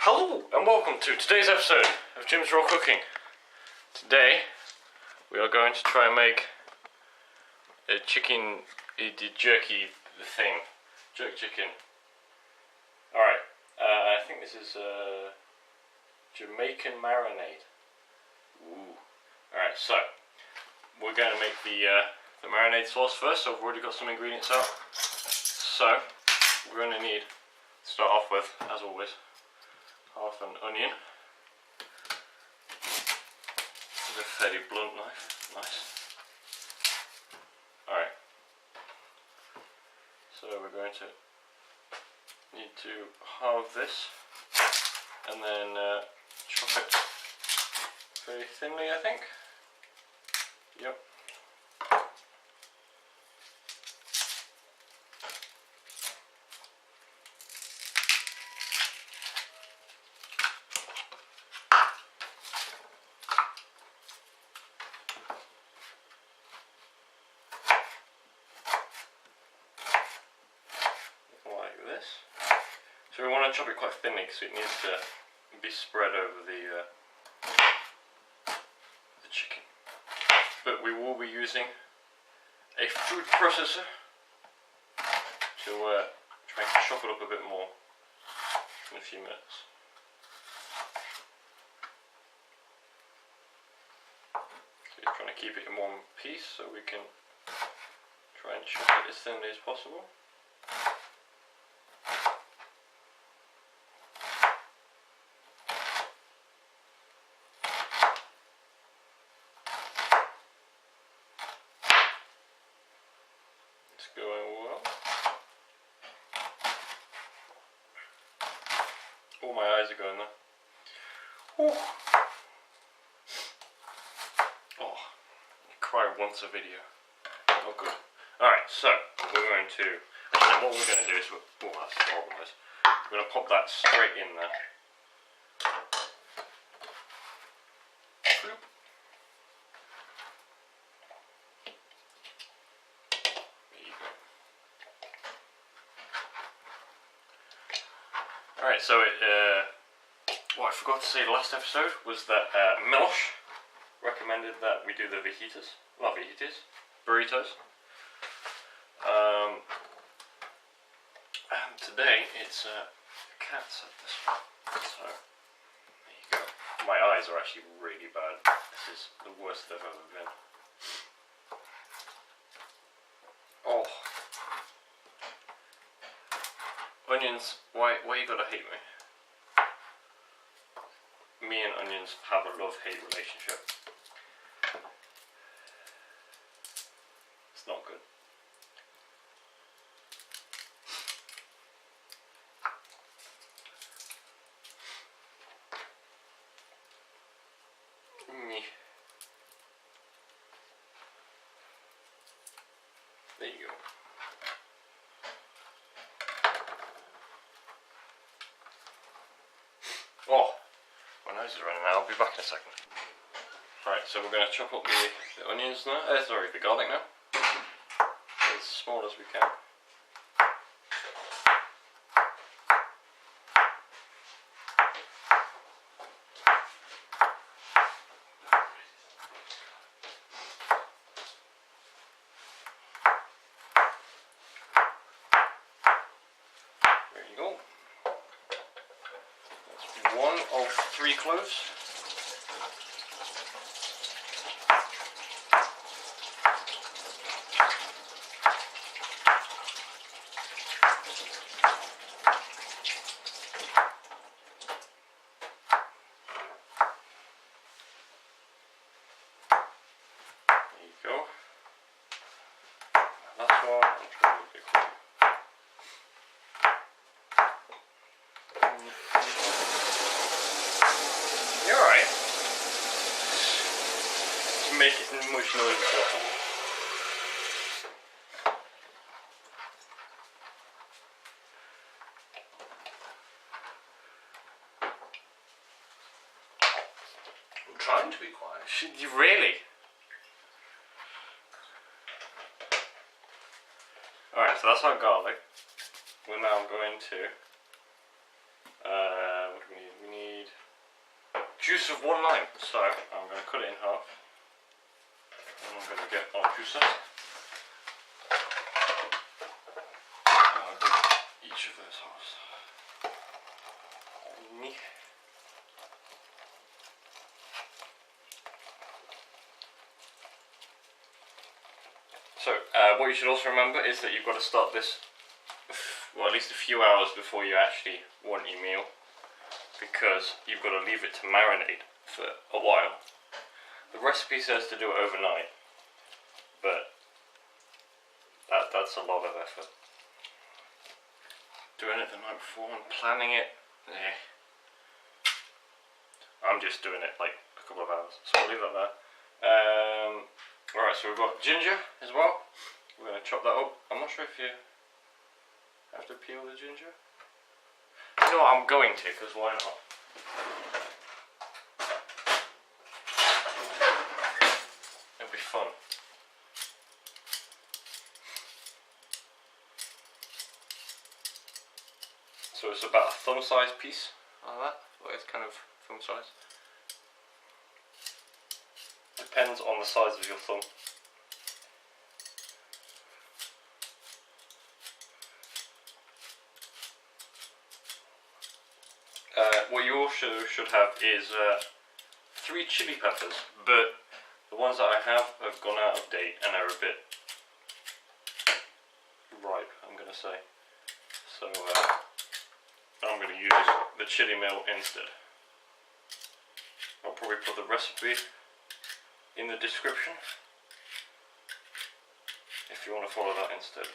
Hello and welcome to today's episode of Jim's Raw Cooking. Today we are going to try and make a jerky thing, jerk chicken. Alright, I think this is Jamaican marinade. Ooh. Alright, so we're going to make the marinade sauce first, so I've already got some ingredients out. So we're going to need to start off with, as always, half an onion with a fairly blunt knife. Nice. Alright. So we're going to need to halve this and then chop it very thinly, I think. Yep. So we want to chop it quite thinly because it needs to be spread over the chicken. But we will be using a food processor to try and chop it up a bit more in a few minutes. So we're trying to keep it in one piece so we can try and chop it as thinly as possible. Going well. Oh, my eyes are going there. Ooh. Oh, I cry once a video. Oh, good. Alright, so we're going to. Actually, what we're going to do is. Oh, that's horrible. We're going to pop that straight in there. Alright, so what I forgot to say last episode was that Milosh recommended that we do the fajitas, not fajitas, burritos. And today it's cats at this one, so there you go. My eyes are actually really bad. This is the worst they've ever been. Oh. Onions, why you gotta hate me? Me and onions have a love-hate relationship. It's not good. There you go. Oh, my nose is running out. I'll be back in a second. Right, so we're going to chop up the onions now. Sorry, the garlic now. As small as we can. There you go. One of 3 cloves. There you go. And that's all. I'm trying to be quick. You're alright. To make it as much noise as possible. I'm trying to be quiet. Should you really? Alright, so that's our garlic. We're now going to what do we need? juice of 1 lime. So I'm going to cut it in half. And I'm going to get our juicer. I'll do each of those halves. So what you should also remember is that you've got to start this, well, at least a few hours before you actually want your meal, because you've got to leave it to marinate for a while. The recipe says to do it overnight, but that's a lot of effort. Doing it the night before and planning it, yeah. I'm just doing it like a couple of hours, so I'll leave that there. Alright, so we've got ginger as well. We're going to chop that up. I'm not sure if you have to peel the ginger. You know what, I'm going to, because why not? It'll be fun. So it's about a thumb-sized piece, like that. Well, it's kind of thumb-sized. Depends on the size of your thumb. What you also should have is 3 chili peppers, but the ones that I have gone out of date and are a bit ripe, I'm going to say. So I'm going to use the chili mill instead. I'll probably put the recipe in the description if you want to follow that instead.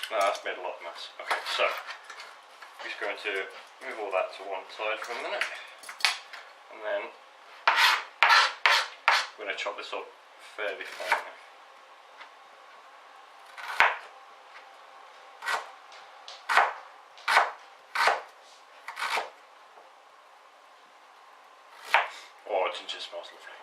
No, that's made a lot of mess. Okay, so I'm just going to move all that to one side for a minute, and then we're going to chop this up fairly fine. Oh, ginger smells lovely.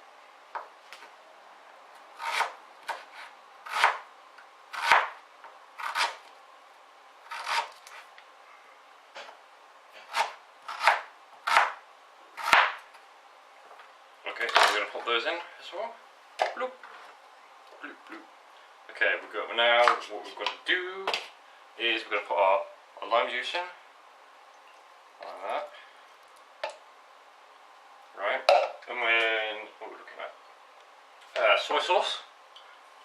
Okay, so we're going to pop those in as well. Bloop, bloop, bloop. Okay, we've got, now what we're going to do is we're going to put our lime juice in, like that. Right, and then what are we looking at? Soy sauce.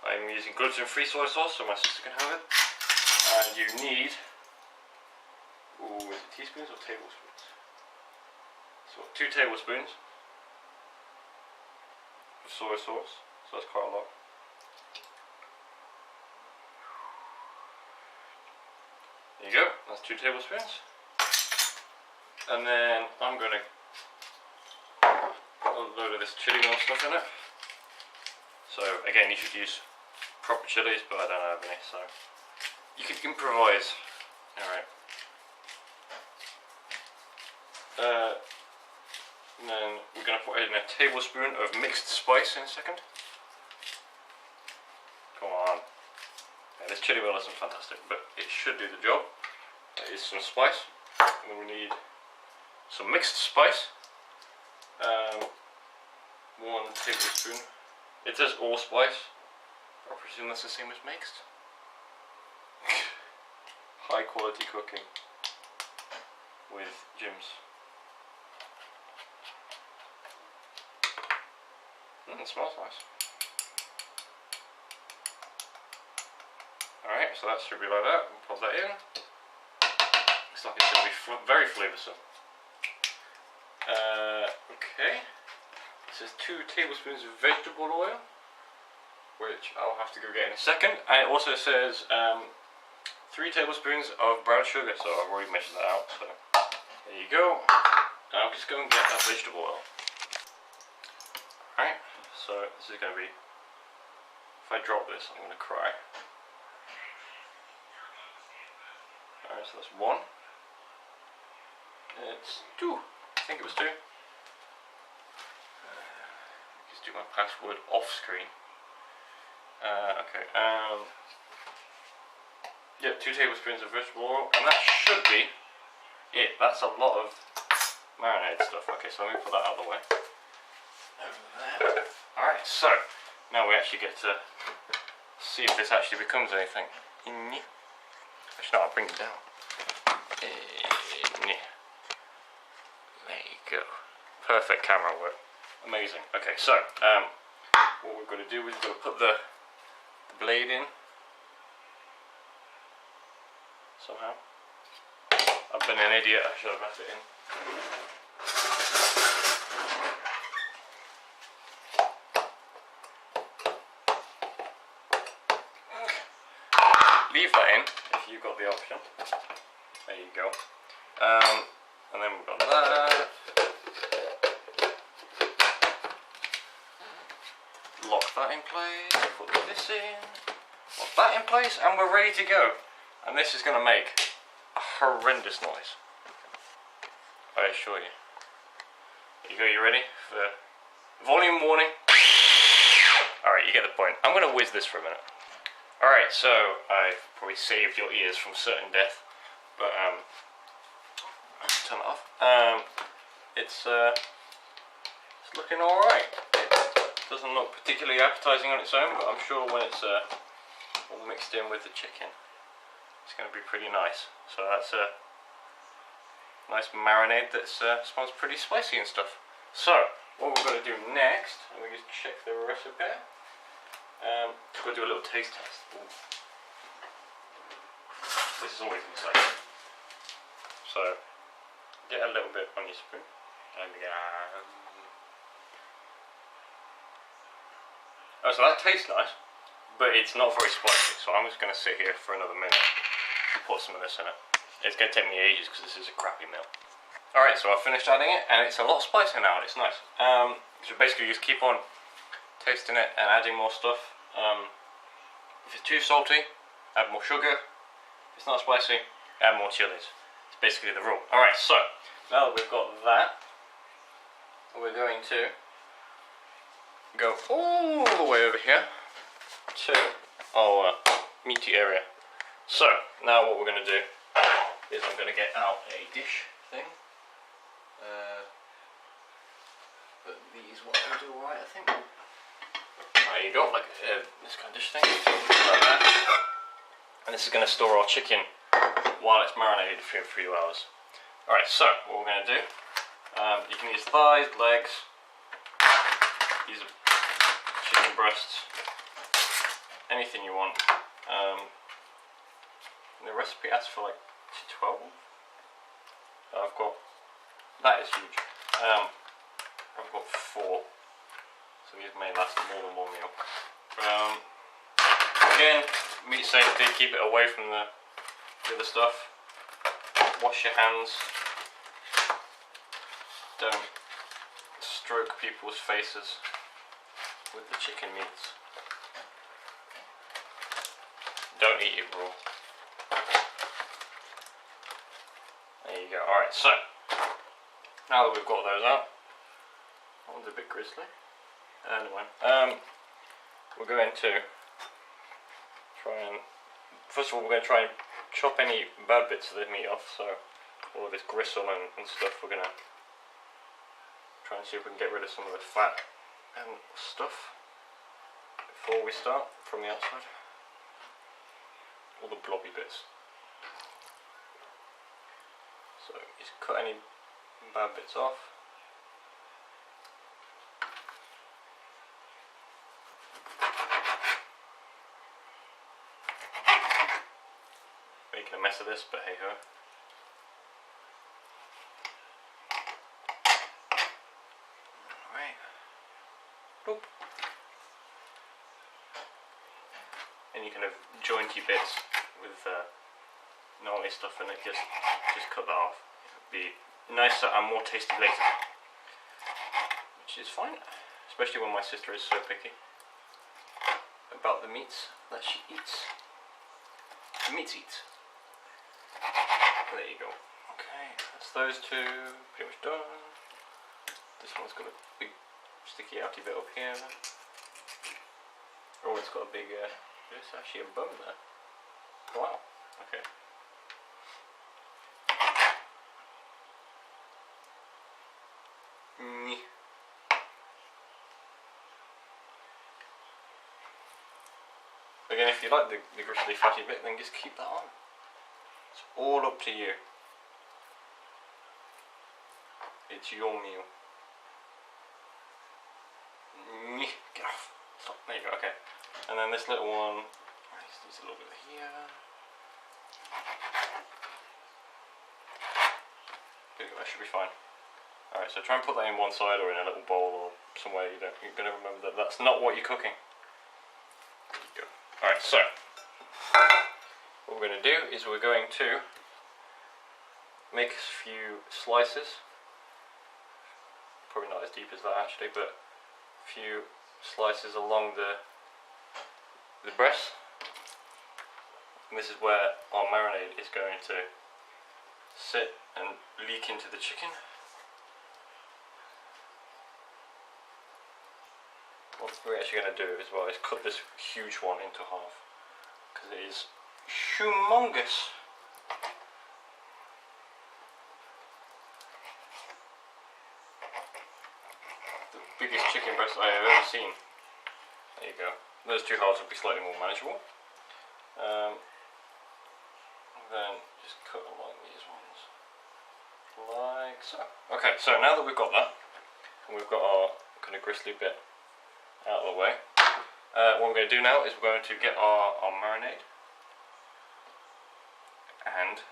I'm using gluten-free soy sauce so my sister can have it. And you need, ooh, is it teaspoons or tablespoons? So 2 tablespoons of soy sauce, so that's quite a lot. There you go, that's 2 tablespoons. And then I'm going to put a load of this chili mill stuff in it. So again, you should use proper chilies, but I don't have any, so you can improvise. Alright. And then we're going to put in a tablespoon of mixed spice in a second. Come on. Yeah, this chili mill isn't fantastic, but it should do the job. There is some spice. And then we need some mixed spice. 1 tablespoon. It says allspice. I presume that's the same as mixed. High quality cooking with Jim's. It smells nice. Alright, so that should be like that. We'll pop that in. Looks like it's going to be very flavoursome. Okay. This is 2 tablespoons of vegetable oil, which I'll have to go get in a second. And it also says 3 tablespoons of brown sugar, so I've already measured that out. So there you go. Now I'll just go and get that vegetable oil. Alright, so this is going to be, if I drop this, I'm going to cry. Alright, so that's 1. It's 2. I think it was 2. Just do my password off screen. Okay, Yep, 2 tablespoons of vegetable oil, and that should be it. That's a lot of marinade stuff. Okay, so let me put that out of the way. Over there. Alright, so now we actually get to see if this actually becomes anything. Actually, no, I'll bring it down. There you go. Perfect camera work. Amazing. Okay, so what we're going to do is we're going to put the blade in somehow. I've been an idiot, I should have left it in. Leave that in if you've got the option. There you go. And then we've got that. Lock that in place, put this in, lock that in place, and we're ready to go. And this is going to make a horrendous noise, I assure you. There you go, you ready for volume warning? Alright, you get the point. I'm going to whiz this for a minute. Alright, so I've probably saved your ears from certain death, but turn it off. It's looking alright. It doesn't look particularly appetizing on its own, but I'm sure when it's all mixed in with the chicken, it's going to be pretty nice. So that's a nice marinade that smells pretty spicy and stuff. So what we're going to do next, let me just check the recipe. We'll do a little taste test. Ooh. This is always exciting. So get a little bit on your spoon and oh, so that tastes nice, but it's not very spicy, so I'm just going to sit here for another minute and put some of this in it. It's going to take me ages because this is a crappy meal. Alright, so I've finished adding it, and it's a lot spicier now, and it's nice. So basically just keep on tasting it and adding more stuff. If it's too salty, add more sugar. If it's not spicy, add more chilies. It's basically the rule. Alright, so now that we've got that, we're going to go all the way over here to our meaty area. So now what we're going to do is I'm going to get out a dish thing. But these won't do alright, I think. There you go, like this kind of dish thing, like that. And this is going to store our chicken while it's marinated for a few hours. Alright, so what we're going to do, you can use thighs, legs, use chicken breasts, anything you want. The recipe asks for like 12. I've got, that is huge. I've got 4, so these may last more than one meal. Again, meat safety, keep it away from the other stuff. Wash your hands. Don't stroke people's faces with the chicken meats. Don't eat it raw. There you go. Alright, so now that we've got those out, that one's a bit grisly. Anyway, we're going to try and, first of all, we're going to try and chop any bad bits of the meat off. So all of this gristle and stuff, we're going to try and see if we can get rid of some of the fat and stuff before we start from the outside. All the blobby bits. So just cut any bad bits off. Making a mess of this, but hey ho. Alright. Boop. And you kind of jointy bits with gnarly stuff in it, just cut that off. It'll be nicer and more tasty later, which is fine, especially when my sister is so picky about the meats that she eats. The meats eats. There you go. Okay, that's those two pretty much done. This one's got a big sticky outy bit up here. Oh, it's got a big there's actually a bone there. Wow, Again, if you like the gristly fatty bit, then just keep that on. It's all up to you. It's your meal. Get off. Stop. There you go, okay. And then this little one, just needs a little bit here. There you go, that should be fine. Alright, so try and put that in one side or in a little bowl or somewhere you're going to remember that that's not what you're cooking. There you go. Alright, so what we're going to do is we're going to make a few slices. Probably not as deep as that actually, but a few slices along the breast. And this is where our marinade is going to sit and leak into the chicken. What we're actually going to do as well is cut this huge one into half, because it is humongous. The biggest chicken breast I have ever seen. There you go. Those two halves will be slightly more manageable. Then just cut along these ones, like so. Okay, so now that we've got that, and we've got our kind of gristly bit out of the way, what we're going to do now is we're going to get our marinade, and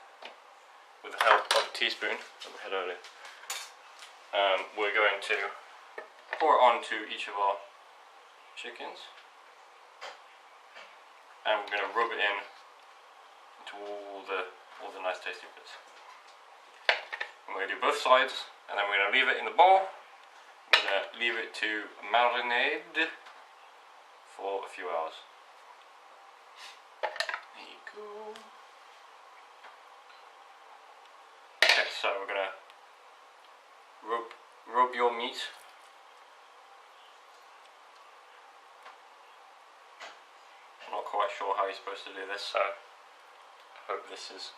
with the help of a teaspoon that we had earlier, we're going to pour it onto each of our chickens, and we're going to rub it in into all the nice tasty bits. And we're going to do both sides, and then we're going to leave it in the bowl. We're going to leave it to marinade for a few hours. There you go. Okay, so we're going to rub your meat. I'm not quite sure how you're supposed to do this, so I hope this is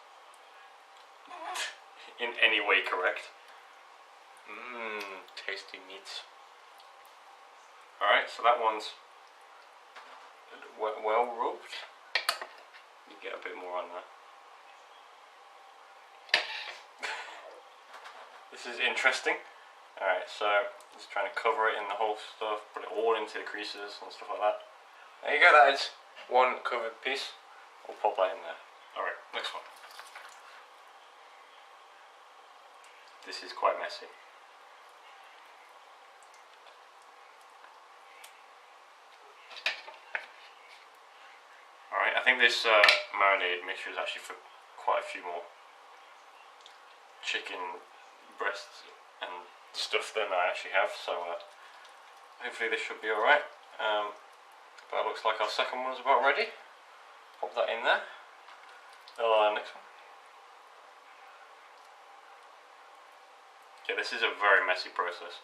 in any way correct. Tasty meats. Alright, so that one's well rubbed. You get a bit more on there. This is interesting. Alright, so just trying to cover it in the whole stuff, put it all into the creases and stuff like that. There you go, that is one covered piece. We'll pop that in there. Alright, next one. This is quite messy. Alright, I think this marinade mixture is actually for quite a few more chicken breasts and stuff than I actually have, so hopefully this should be alright. But it looks like our second one's about ready. Pop that in there. Next one. Yeah, this is a very messy process.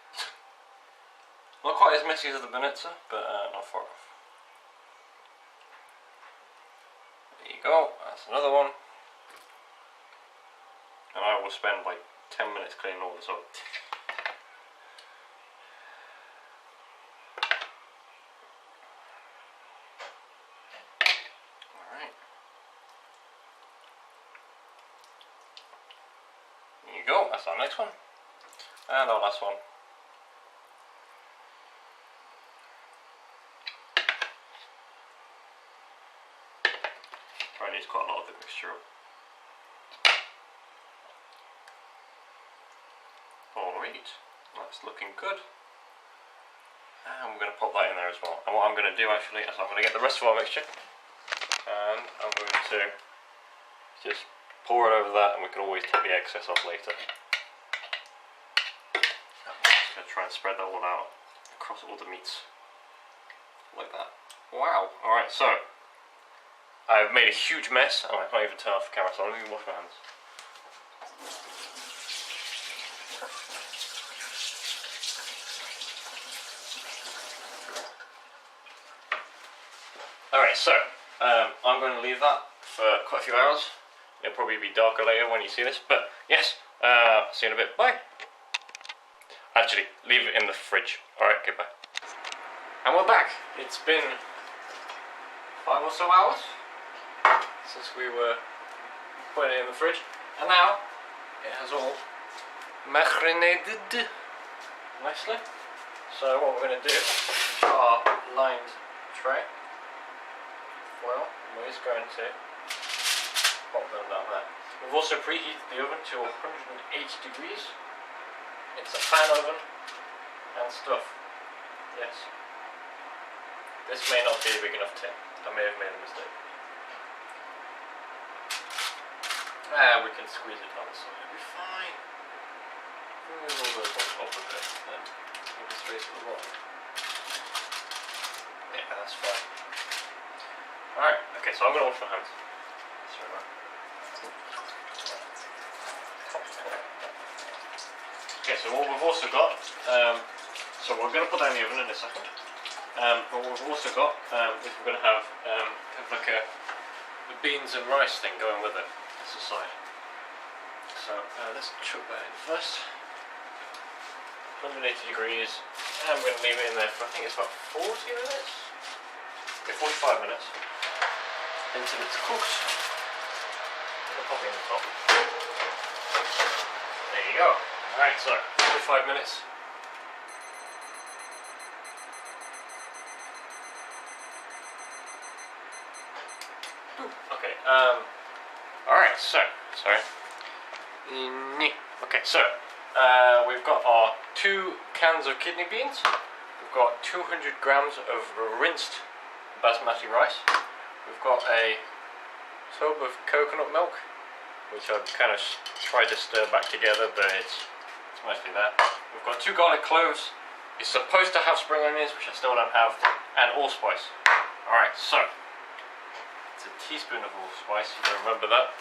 Not quite as messy as the bonita, but not far off. There you go, that's another one. And I will spend like 10 minutes cleaning all this up. Alright. There you go, that's our next one. And our last one. Right, needs quite a lot of the mixture up. Alright, that's looking good. And we're going to pop that in there as well. And what I'm going to do actually is I'm going to get the rest of our mixture, and I'm going to just pour it over that, and we can always take the excess off later. I'm just going to try and spread that all out across all the meats. Like that. Wow. Alright, so I've made a huge mess. Oh, I can't even turn off the camera, so I'm going to wash my hands. Alright, so I'm going to leave that for quite a few hours. It'll probably be darker later when you see this, but yes, see you in a bit. Bye. Actually, leave it in the fridge. Alright, goodbye. And we're back. It's been 5 or so hours since we were putting it in the fridge, and now it has all marinated nicely. So what we're going to do is our lined tray foil, and we're just going to pop them down there. We've also preheated the oven to 180 degrees. It's a fan oven and stuff. Yes. This may not be a big enough tin. I may have made a mistake. We can squeeze it on, so it'll be fine. Move a little bit up a bit, then move it straight to the bottom. Yeah, that's fine. Alright, okay, so I'm going to wash my hands. Sorry, man. Okay, so what we've also got, so we're going to put that in the oven in a second. But what we've also got is we're going to have like the beans and rice thing going with it. That's the side. So let's chuck that in first. 180 degrees, and we're going to leave it in there for I think it's about 40 minutes? Okay, 45 minutes until it's cooked. I'm going to pop it in the top. There you go. Alright, so 45 minutes. Okay, alright, so, sorry. Okay, so, we've got our 2 cans of kidney beans. We've got 200 grams of rinsed basmati rice. We've got a tub of coconut milk, which I've kind of tried to stir back together, but it's mostly that. We've got 2 garlic cloves. It's supposed to have spring onions, which I still don't have, and allspice. Alright, so, it's a teaspoon of allspice, you can remember that.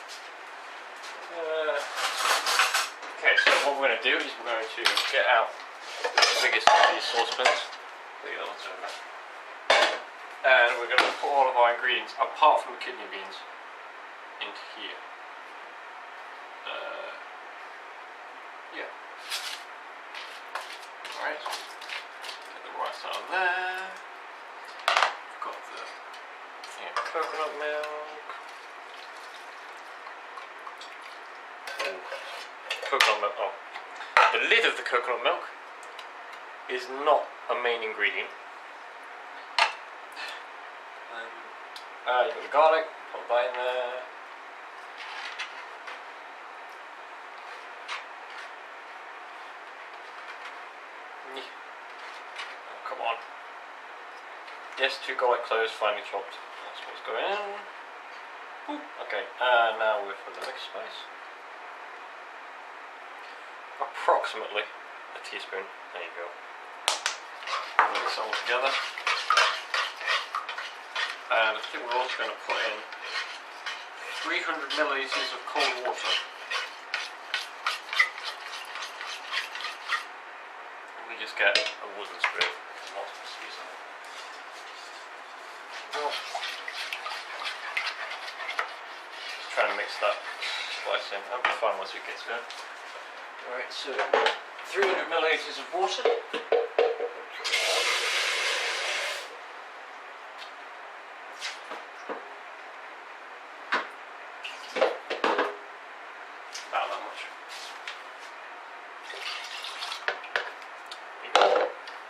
Okay, so what we're going to do is we're going to get out the biggest of these saucepans. The other one's over. And we're going to put all of our ingredients, apart from the kidney beans, into here. Yeah. Alright, get the rice out of there. We've got the thing of coconut milk. Coconut milk. Oh, the lid of the coconut milk is not a main ingredient. You've got the garlic, put that in there. Oh, come on. Yes, 2 garlic cloves finely chopped. That's what's going in. Ooh, okay, now we're for the next spice. Approximately a teaspoon. There you go. Mix it all together. And I think we're also going to put in 300 millilitres of cold water. And we just get a wooden spoon. Not supposed to use that. Just trying to mix that spice in. That'll be fun once it gets going. Alright, so 300 millilitres of water. About that much.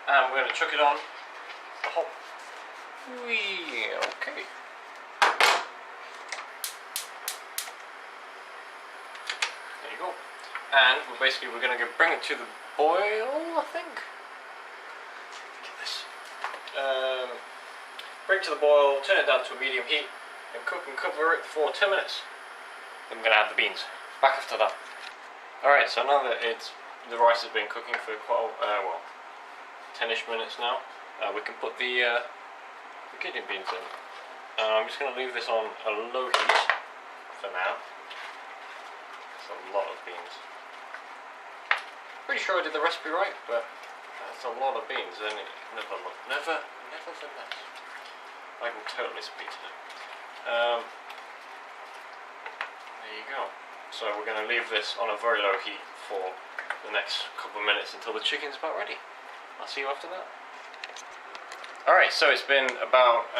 And we're going to chuck it on the hob. Whee, okay. There you go. And we're going to bring it to the boil, I think. Look at this. Bring it to the boil, turn it down to a medium heat, and cook and cover it for 10 minutes. Then we're going to add the beans. Back after that. Alright, so now that the rice has been cooking for quite well, 10ish minutes now, we can put the kidney beans in. I'm just going to leave this on a low heat for now. That's a lot of beans. Pretty sure I did the recipe right, but that's a lot of beans, and it nevertheless, I can totally speed to it. There you go. So we're going to leave this on a very low heat for the next couple of minutes until the chicken's about ready. I'll see you after that. Alright, so it's been about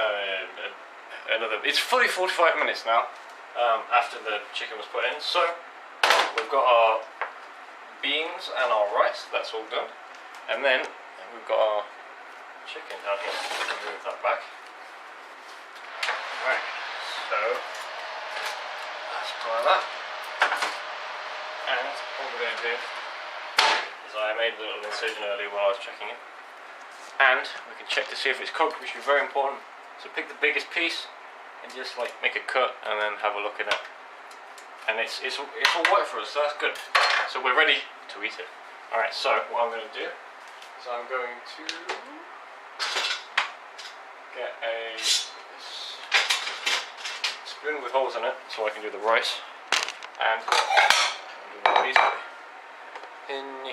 another. It's fully 45 minutes now after the chicken was put in. So we've got our beans and our rice. That's all done, and then we've got our chicken down here. Move that back. Right. So let's try that. And what we're going to do is I made a little incision earlier while I was checking it. And we can check to see if it's cooked, which is very important. So pick the biggest piece and just like make a cut and then have a look at it. And it's all white for us, so that's good. So we're ready to eat it. Alright, so what I'm going to do is I'm going to get a spoon with holes in it so I can do the rice. And do one of these in.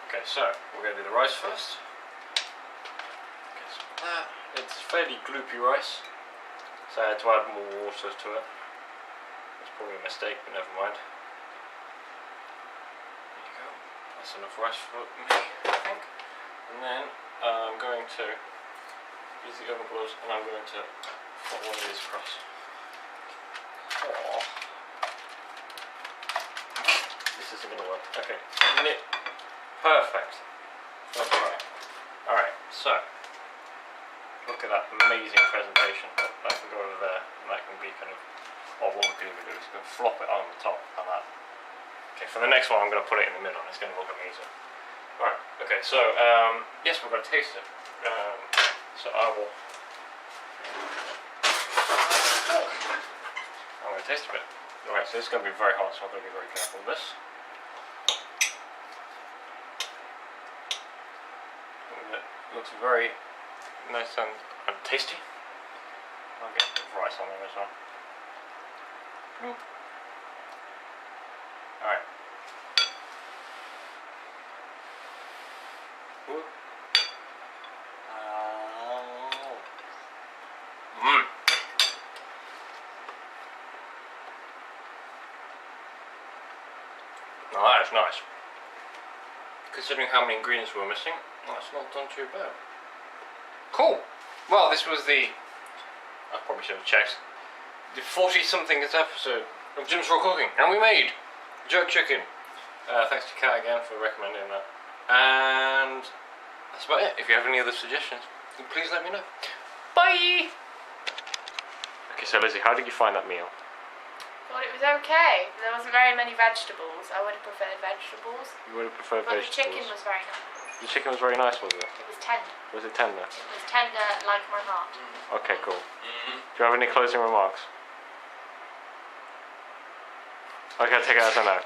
Okay, so we're going to do the rice first. Get some of that. It's fairly gloopy rice, so I had to add more water to it. That's probably a mistake, but never mind. There you go. That's enough rice for me, I think. And then I'm going to use the oven gloves and I'm going to put one of these across. Oh. This isn't going to work. Okay. Perfect. Alright, so look at that amazing presentation. That can go over there and that can be kind of, or what we're going to do is going to flop it on the top like that. Okay, for the next one I'm going to put it in the middle and it's going to look amazing. Alright, okay, so yes, we're going to taste it. So I'm going to taste a bit. Alright, so this is going to be very hot, so I'm going to be very careful with this. Looks very nice and tasty. I'll get a bit of rice on there as well. Alright. Now that is nice. Considering how many ingredients we were missing, that's not done too bad. Cool! Well, this was the, I probably should have checked, the 40-something episode of Jim's Raw Cooking, and we made jerk chicken. Thanks to Kat again for recommending that. And that's about it. If you have any other suggestions, please let me know. Bye! Okay, so Lizzie, how did you find that meal? Well, it was okay. There wasn't very many vegetables. I would have preferred vegetables. You would have preferred but vegetables? The chicken was very nice. The chicken was very nice, was it? It was tender. Was it tender? It was tender like my heart. Okay, cool. Do you have any closing remarks? Okay, I'll take it as a no.